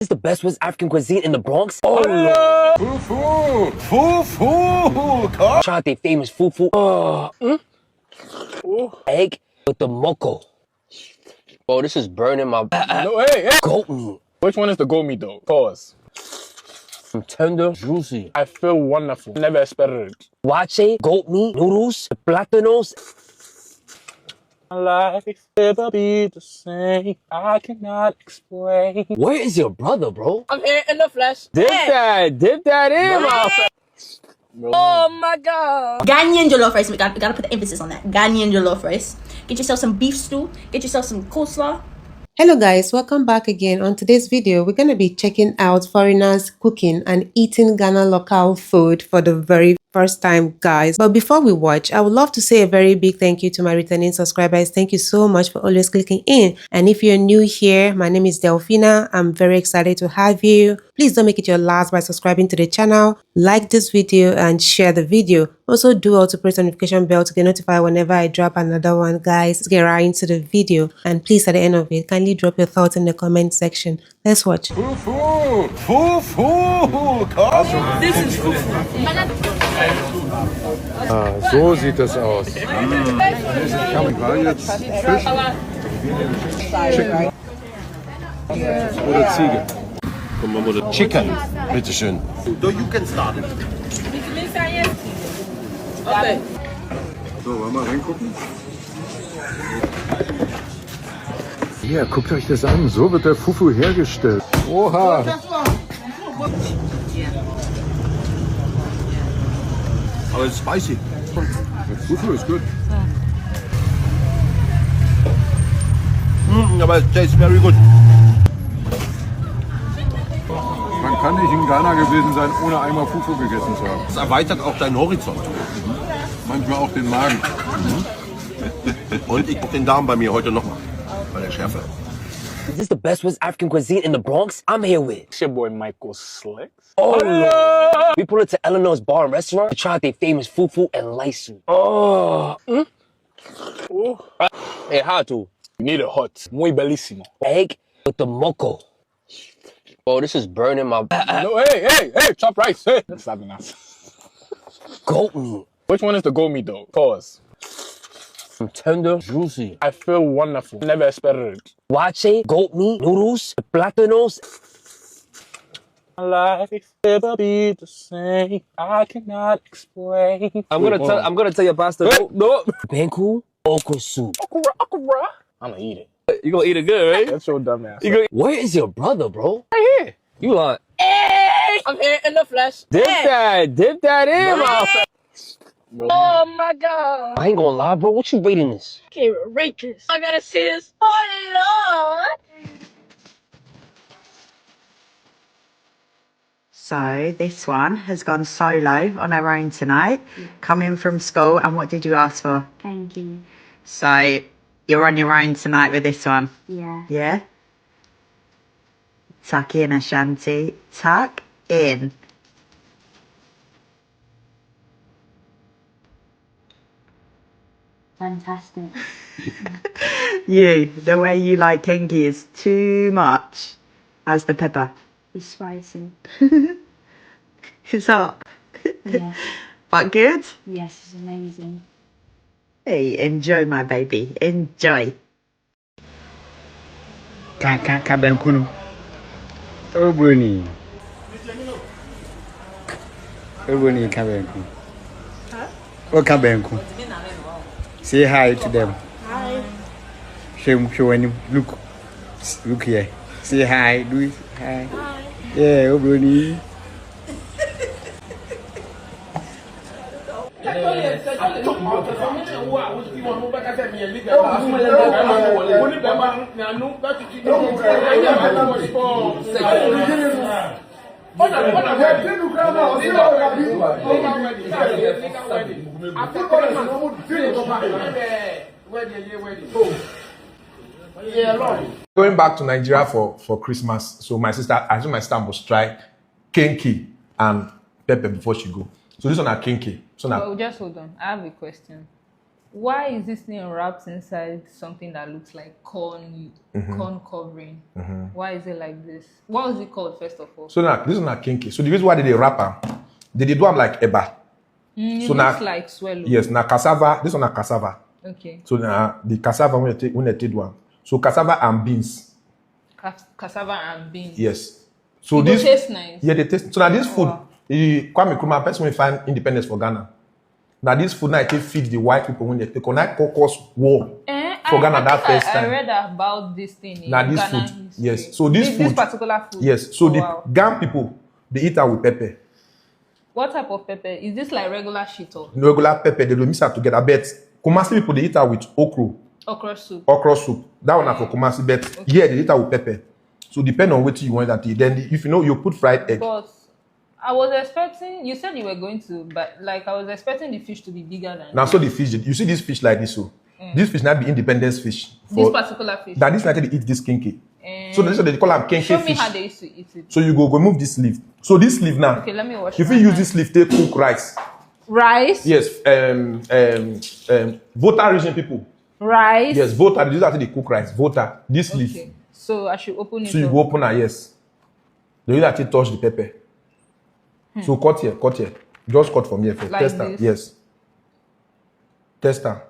It's the best West African cuisine in the Bronx. Oh, Lord. Fufu! Fufu! Try out their famous fufu. Egg with the moko. Oh, this is burning my... No, hey. Goat meat. Which one is the goat meat though? Pause. Tender, juicy. I feel wonderful. Never expected it. Waakye, goat meat, noodles, platanos. My life never be the same. I cannot explain. Where is your brother, bro? I'm here in the flesh. Dip that in, my Oh my god. Ghanaian jollof rice. We gotta put the emphasis on that. Ghanaian jollof rice. Get yourself some beef stew. Get yourself some coleslaw. Hello guys, welcome back again. On today's video, we're going to be checking out foreigners cooking and eating Ghana local food for the very first time, guys. But before we watch, I would love to say a very big thank you to my returning subscribers. Thank you so much for always clicking in. And if you're new here, my name is Delphina. I'm very excited to have you. Please don't make it your last by subscribing to the channel, like this video and share the video. Also do also press the notification bell to get notified whenever I drop another one, guys. Let's get right into the video. And please, at the end of it, kindly drop your thoughts in the comment section. Let's watch. Fufu! Fufu! This is fufu. So sieht das aus. War jetzt Fisch? Chicken. Oder Ziege? Chicken. Bitteschön. You can start it. Okay. So, wollen wir mal reingucken? Hier, guckt euch das an. So wird der Fufu hergestellt. Oha! Aber it's spicy. Der Fufu ist gut. Aber it tastes very good. Man kann nicht in Ghana gewesen sein, ohne einmal Fufu gegessen zu haben. Das erweitert auch deinen Horizont. Manchmal auch den Magen. Und ich guck den Darm bei mir heute nochmal. Bei der Schärfe. Is this the best West African cuisine in the Bronx? I'm here with. It's your boy Michael Slicks. Oh, Lord. We pulled into Eleanor's bar and restaurant to try out their famous fufu and laisu. Hey, how to? You need it hot. Muy bellissimo. Egg with the moko. Oh, this is burning my... No, hey. Chop rice. Hey. That's not enough. Goat meat. Which one is the goat meat though? Pause. Tender, juicy. I feel wonderful. Never expected it. Waakye, goat meat, noodles, platanos. My life never be the same. I cannot explain. I'm gonna tell your pastor. No. Banku, okra soup. Okra. I'm gonna eat it. You gonna eat it good, right? That's your dumb ass. Where is your brother, bro? Right here. You lying. Hey, I'm here in the flesh. Dip that in, my Oh my god. I ain't gonna lie, bro. What you rating this? I can't rate this. I gotta see this. Oh Lord. So this one has gone solo on her own tonight, coming from school. And what did you ask for? Thank you. So you're on your own tonight with this one? Yeah. Yeah? Tuck in, Ashanti. Tuck in. Fantastic. The way you like kinky is too much. How's the pepper? It's spicy. It's hot. Yeah. But good? Yes, it's amazing. Hey, enjoy my baby. Enjoy. Kabenkunu. Obuni Kabenku. Oh, Kabenku. Say hi to them. Hi. Show when you look here. Say hi. Do it. Hi. Yeah, Obuni. Going back to Nigeria for Christmas, so I think my sister must try kinky and pepper before she go. So this one are kinky. So now, Well, just hold on. I have a question. Why is this thing wrapped inside something that looks like corn, corn covering? Why is it like this? What was it called first of all? So now this is not kinky. So the reason why they wrap am, they do am like eba. It so looks now like swallow. yes, now cassava. This one na cassava. Okay. So now the cassava when you take one. So cassava and beans. Cassava and beans. Yes. So it this taste nice. Yeah, they taste. So now this food, Kwame Nkrumah person will find independence for Ghana. Now this food now it feed the white people when they take on that caucus war for Ghana that first time. I read about this thing in now this Ghana food, history. yes. So this particular food. yes. So the Ghan people they eat it with pepper. What type of pepper? Is this like regular shit or? Regular pepper, they don't mix it together. But Kumasi people they eat it with okra soup. Okra soup. That one for Kumasi, but yeah, they eat it with pepper. So depend on what you want that. Then if you know you put fried egg. But I was expecting. You said you were going to, but like I was expecting the fish to be bigger than. Now so the fish, you see this fish like this so. This fish not be independence fish. This particular fish. That this like they eat this kinky. So they call them kinky fish. Show me how they used to eat it. So you go move this leaf. So this leaf now. Okay, let me wash. If you use this leaf, they cook rice. Rice. Yes. Volta region people. Rice. Yes, Volta. This is how they cook rice. Volta. This leaf. Okay. So I should open it. So you go open her, yes. They will actually touch the pepper. So cut here. Just cut from here first. Like Test her. this? Yes. Test her.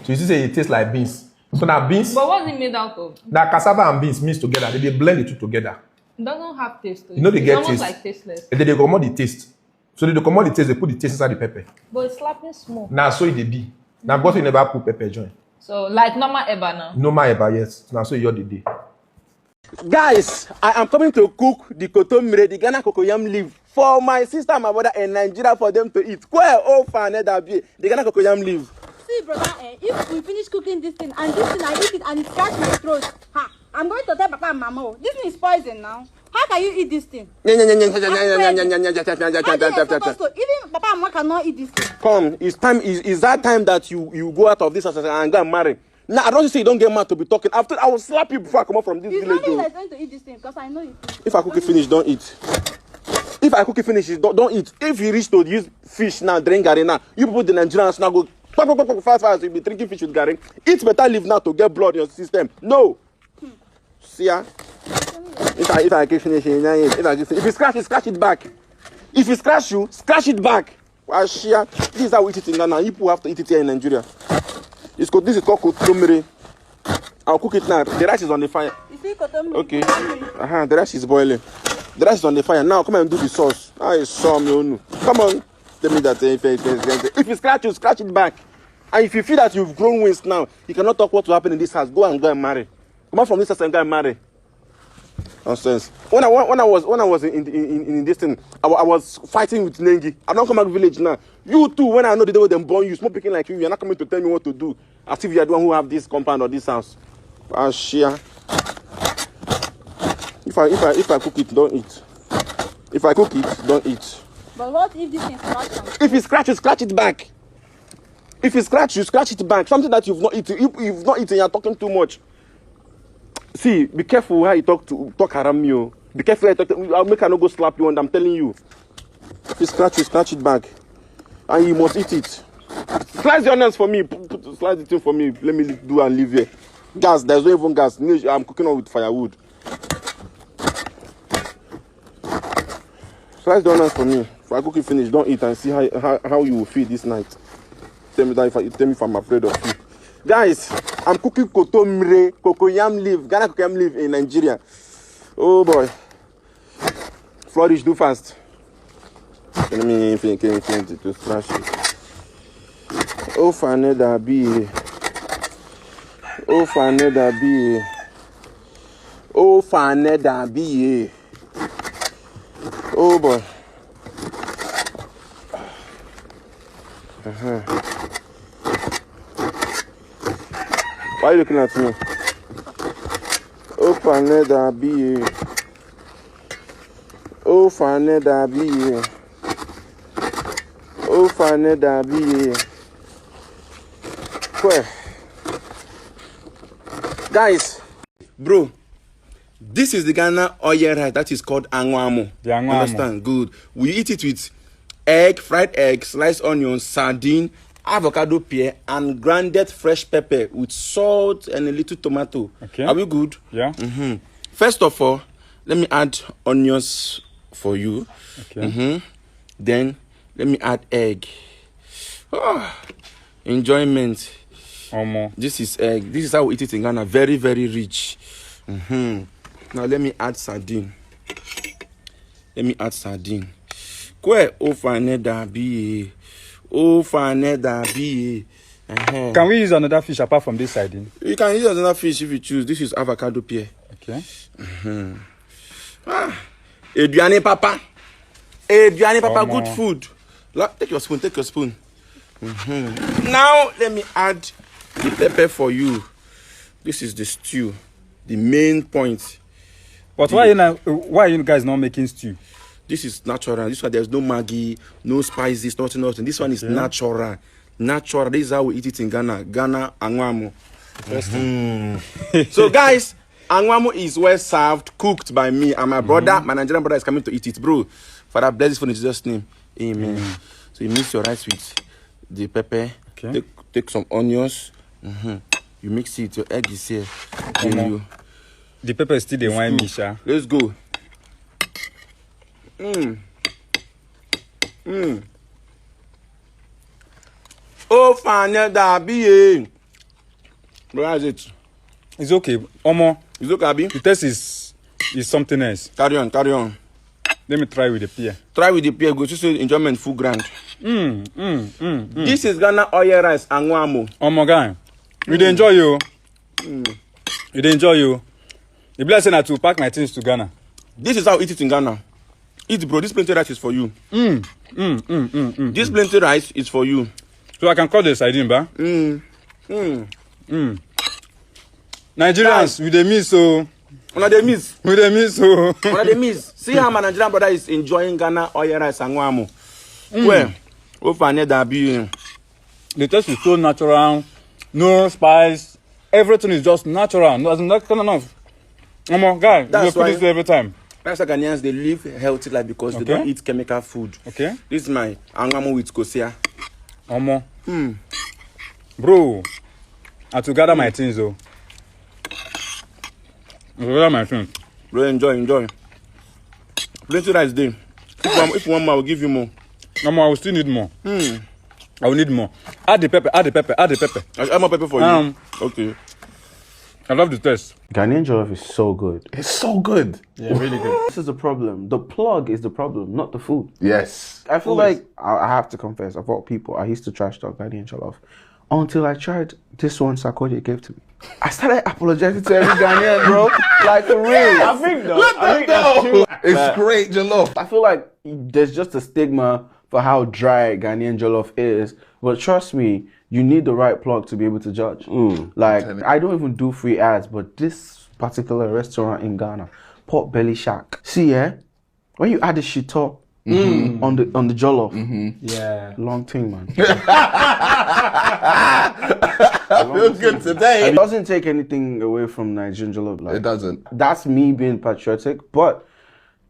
So you see say it tastes like beans. So now beans. But what's it made out of? Now cassava and beans mixed together. They blend the two together. It doesn't have taste. You know they get it's almost taste. like tasteless. And then they come out the taste. So they come out the taste, they put the taste inside the pepper. But it's slapping small. Now so it be. Now because you never put pepper join. So like normal eba now. Normal eba, yes. Now so you're the day. Guys, I am coming to cook the kotomire, the Ghana cocoyam leaf for my sister and my brother in Nigeria for them to eat. The Ghana cocoyam leaf. See, brother, if we finish cooking this thing and this thing I eat it and it scratch my throat, I'm going to tell Papa and Mama. This thing is poison now. How can you eat this thing? Even Papa and Mama cannot eat this thing. Come, it's time. Is that time that you go out of this house and go and marry? Now I don't say you don't get mad to be talking. After I will slap you before I come out from this village. It's only like to eat this thing because I know you. If I cook it finish, don't eat. If I cook it finish, don't eat. If you reach to use fish now, drink gari now, you people the Nigerians now go fast. You'll be drinking fish with gari. Eat better leave now to get blood in your system. No. See ya. If I keep finishing, if you scratch it back. If you scratch it back. This is how we eat it in Ghana. You people have to eat it here in Nigeria. This is called kotomire. I'll cook it now. The rice is on the fire. You see kotomire? Okay. The rice is boiling. The rice is on the fire. Now come and do the sauce. I saw me. Come on. Tell me that if you scratch it back. And if you feel that you've grown wings now, you cannot talk what will happen in this house. Go and marry. Come out from this house and go and marry. Nonsense. When I was in this thing, I was fighting with Nengi. I don't come back village now. You too, when I know the day them born you, small picking like you're not coming to tell me what to do. As if you're the one who have this compound or this house. Share. If I cook it, don't eat. If I cook it, don't eat. But what if this thing scratch? If you scratch it back. If you scratch it back. Something that you've not eaten. You've not eaten, you're talking too much. See, be careful how you talk around me. Be careful how you talk. I'll make her not go slap you, and I'm telling you. If you scratch it back. And you must eat it. Slice the onions for me. Slice the thing for me. Let me do and leave here. Gas, there's no even gas. I'm cooking on with firewood. Slice the onions for me. If I cook it finish, don't eat and see how you will feel this night. Tell me if I'm afraid of you. Guys, I'm cooking kotomire, cocoyam leaf, Ghana cocoyam leaf in Nigeria. Oh boy. Flourish, do fast. Let me to scratch it. Oh, faneda be. Oh, faneda be. Oh, faneda be. Oh boy. Why are you looking at me? Oh, faneda be. Oh, faneda be. Oh, faneda be. Where? Guys, bro, this is the Ghana oil rice that is called angwamo. The angwamo. Understand? Good. We eat it with egg, fried egg, sliced onions, sardine, avocado pear, and grounded fresh pepper with salt and a little tomato. Okay. Are we good? Yeah. First of all, let me add onions for you. Okay. Then let me add egg. Enjoyment. This is egg. This is how we eat it in Ghana. Very, very rich. Now let me add sardine. Kwe ofaneda be. Can we use another fish apart from this sardine? You can use another fish if you choose. This is avocado pear. Okay. Eduane papa. Good food. Take your spoon. Now let me add the pepper for you. This is the stew, the main point. But why are you guys not making stew? This is natural. This one, there's no Maggi, no spices, nothing. This one is natural. This is how we eat it in Ghana. Ghana, angwamu. So guys, angwamu is well served, cooked by me and my brother. My Nigerian brother is coming to eat it, bro. Father, bless this food in Jesus' name. Amen. So you mix your rice with the pepper. Okay. Take some onions. You mix it. Your egg is here. The pepper is still the wine, Misha. Let's go. Oh, fine, that be. Where is it? It's okay. Omo. It's okay, Abi. The taste is something else. Carry on. Let me try with the pear. Try with the pear. Go to enjoyment full grand. This is Ghana oil rice and guamo. Omo guy, we dey enjoy you. We dey enjoy you. The blessing are to pack my things to Ghana. This is how we eat it in Ghana. Eat, bro. This plenty rice is for you. This plenty rice is for you. So I can call the sardine, ba? Nigerians, we dey miss so. Una dey miss. We dey miss so. Una dey miss. See how my Nigerian brother is enjoying Ghana oil rice and guamo. Well, the taste is so natural. No spice. Everything is just natural. No, not enough. Guy, that's why this every time. That's why Ghanaians, they live healthy life because they don't eat chemical food. Okay. This is my angamo with kosia. Bro, I have to gather my things though. Bro, enjoy. Plenty rice there. If you want more, I will give you more. I will still need more. I will need more. Add the pepper. I'll add more pepper for you. Okay. I love the taste. Ghanaian jollof is so good. It's so good. Yeah, really good. This is the problem. The plug is the problem, not the food. Yes. I feel like, I have to confess, of all people, I used to trash talk Ghanaian jollof until I tried this one Sarkodie gave to me. I started apologizing to every Ghanaian, bro. Like, for real. I think that's true. It's great jollof. I feel like there's just a stigma for how dry Ghanaian jollof is. But trust me, you need the right plug to be able to judge. Like, I don't even do free ads, but this particular restaurant in Ghana, Pork Belly Shack. See, when you add the shito on the jollof, yeah, long thing, man. I feel good today. It doesn't take anything away from Nigerian jollof. Like, it doesn't. That's me being patriotic, but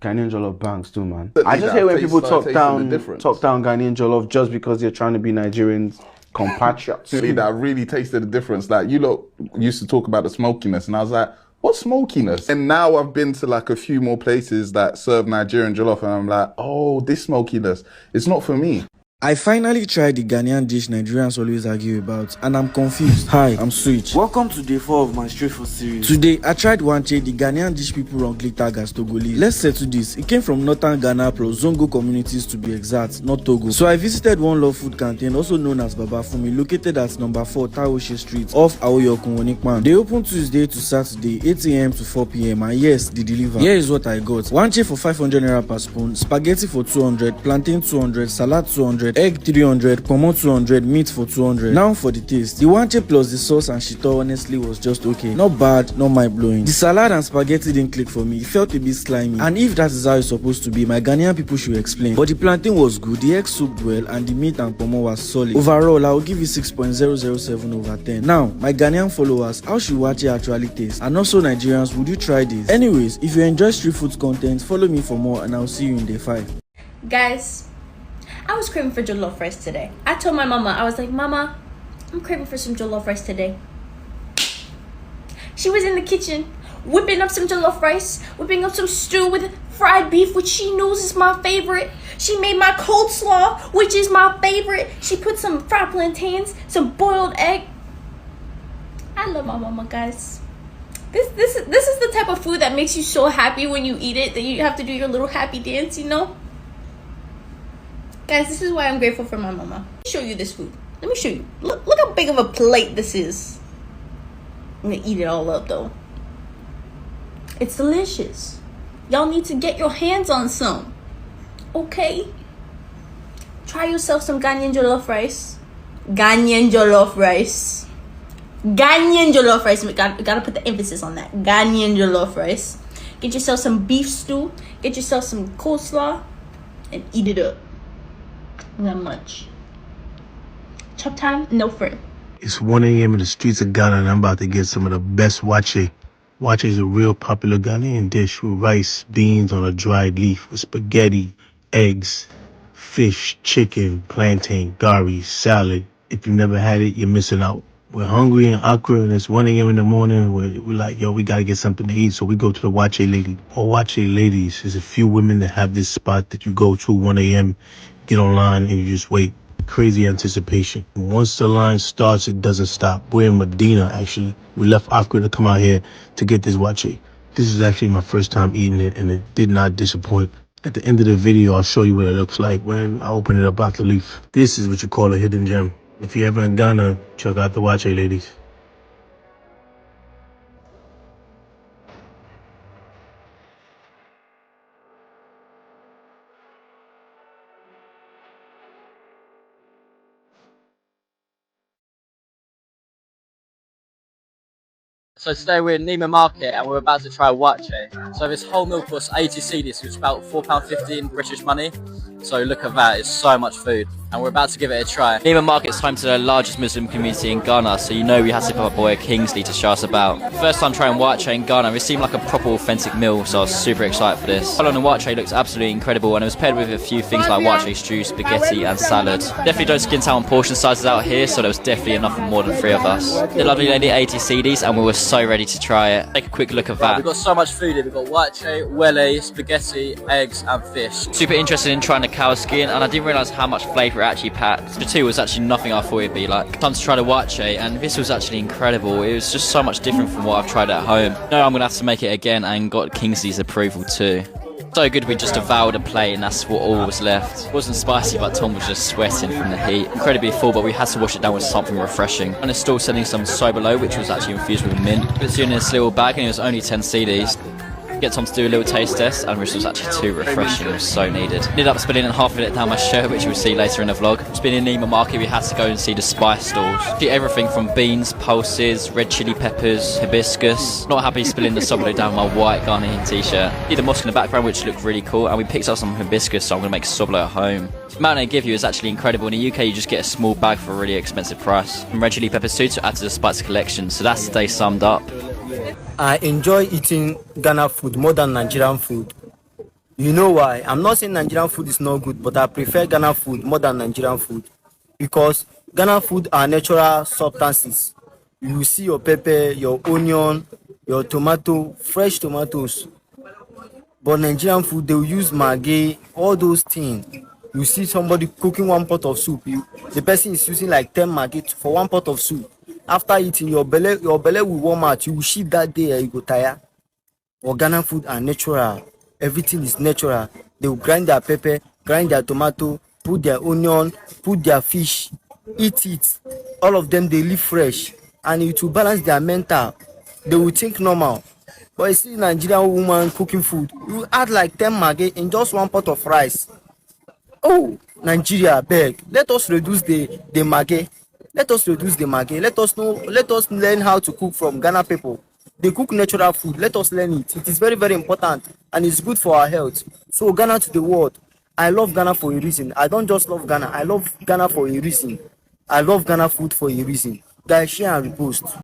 Ghanaian jollof bangs too, man. I just hate when people talk down Ghanaian jollof just because they're trying to be Nigerians compatriots. See, that really tasted the difference. Like, you lot used to talk about the smokiness, and I was like, what smokiness? And now I've been to like a few more places that serve Nigerian jollof, and I'm like, oh, this smokiness, it's not for me. I finally tried the Ghanaian dish Nigerians always argue about, and I'm confused. Hi, I'm Switch. Welcome to day 4 of my Street Food series. Today, I tried Waakye, the Ghanaian dish people wrongly tag as Togolese. Let's settle this. It came from northern Ghana plus Zongo communities to be exact, not Togo. So I visited One Love Food Canteen, also known as Baba Fumi, located at number 4 Taoshe Street, off Aoyokun Wonikpan. They open Tuesday to Saturday, 8 a.m. to 4 p.m. and yes, they deliver. Here is what I got. Waakye for 500 naira per spoon, spaghetti for 200, plantain 200, salad 200, egg 300, pomo 200, meat for 200. Now for the taste. The waakye plus the sauce and shito honestly was just okay. Not bad, not mind blowing. The salad and spaghetti didn't click for me. It felt a bit slimy. And if that is how it's supposed to be, my Ghanaian people should explain. But the plantain was good, the egg soaked well, and the meat and pomo was solid. Overall, I will give it 6.007 over 10. Now, my Ghanaian followers, how should waakye actually taste? And also Nigerians, would you try this? Anyways, if you enjoy street food content, follow me for more and I'll see you in day 5. Guys, I was craving for jollof rice today. I told my mama, I was like, Mama, I'm craving for some jollof rice today. She was in the kitchen whipping up some jollof rice, whipping up some stew with fried beef, which she knows is my favorite. She made my coleslaw, which is my favorite. She put some fried plantains, some boiled egg. I love my mama, guys. This is the type of food that makes you so happy when you eat it that you have to do your little happy dance, you know? Guys, this is why I'm grateful for my mama. Let me show you this food. Let me show you. Look how big of a plate this is. I'm gonna eat it all up though. It's delicious. Y'all need to get your hands on some. Okay? Try yourself some Ghanaian jollof rice. Ghanaian jollof rice. Ghanaian jollof rice. We gotta put the emphasis on that. Ghanaian jollof rice. Get yourself some beef stew. Get yourself some coleslaw. And eat it up. Not much. Chop time, no fur. It's 1 a.m. in the streets of Ghana, and I'm about to get some of the best waakye. Waakye is a real popular Ghanaian dish with rice, beans on a dried leaf, with spaghetti, eggs, fish, chicken, plantain, gari, salad. If you've never had it, you're missing out. We're hungry in Accra, and it's 1 a.m. in the morning. We're like, yo, we gotta get something to eat, so we go to the Waakye Lady. Or Waakye Ladies. There's a few women that have this spot that you go to 1 a.m., get online, and you just wait. Crazy anticipation. Once the line starts, it doesn't stop. We're in Medina, actually. We left Accra to come out here to get this waakye. This is actually my first time eating it, and it did not disappoint. At the end of the video, I'll show you what it looks like when I open it up out the leaf. This is what you call a hidden gem. If you're ever in Ghana, check out the Waakye Ladies. So today we're in Neiman Market and we're about to try waakye. So this whole meal costs 80 cedis, which is about £4.50 in British money. So look at that, it's so much food. And we're about to give it a try. Neiman Market is home to the largest Muslim community in Ghana, so you know we had to put our boy Kingsley to show us about. First time trying waakye in Ghana, it seemed like a proper authentic meal, so I was super excited for this. Follow on the waakye looks absolutely incredible, and it was paired with a few things like waakye stew, spaghetti and salad. Definitely don't skin out on portion sizes out here, so there was definitely enough for more than 3 of us. The lovely lady 80 cedis, and we were so ready to try it. Take a quick look at that. We've got so much food here. We've got waakye, wele, spaghetti, eggs and fish. Super interested in trying the cow skin, and I didn't realise how much flavour it actually packed. The two was actually nothing I thought it'd be like. Time to try the waakye, and this was actually incredible. It was just so much different from what I've tried at home. No, I'm gonna have to make it again, and got Kingsley's approval too. So good we just devoured a plate, and that's what all was left. It wasn't spicy, but Tom was just sweating from the heat. Incredibly full, but we had to wash it down with something refreshing. And it's still selling some sobolo, which was actually infused with mint. It's in this little bag, and it was only 10 cedis. Get Tom to do a little taste test, and this was actually too refreshing. It was so needed. Ended up spilling half of it down my shirt, which we'll see later in the vlog. It's been in Neiman Market, we had to go and see the spice stores. See everything from beans, pulses, red chili peppers, hibiscus. Not happy spilling the sobolo down my white Ghanaian t-shirt. See the mosque in the background, which looked really cool, and we picked up some hibiscus, so I'm going to make sobolo at home. The amount they give you is actually incredible. In the UK, you just get a small bag for a really expensive price. And red chili peppers too to add to the spice collection, so that's the day summed up. I enjoy eating Ghana food more than Nigerian food. You know why? I'm not saying Nigerian food is not good, but I prefer Ghana food more than Nigerian food. Because Ghana food are natural substances. You see your pepper, your onion, your tomato, fresh tomatoes. But Nigerian food, they will use maggi, all those things. You see somebody cooking 1 pot of soup. The person is using like 10 maggi for 1 pot of soup. After eating, your belly will warm out. You will shit that day and you go tire. But Ghana food are natural. Everything is natural. They will grind their pepper, grind their tomato, put their onion, put their fish, eat it. All of them, they live fresh. And it will balance their mental. They will think normal. But you see Nigerian woman cooking food, you add like 10 maggi in just 1 pot of rice. Oh, Nigeria, beg. Let us reduce the maggi. Let us reduce the maggi. Let us learn how to cook from Ghana people. They cook natural food. Let us learn it. It is very, very important, and it's good for our health. So Ghana to the world. I love Ghana for a reason. I don't just love Ghana. I love Ghana for a reason. I love Ghana food for a reason. Guys, share and repost.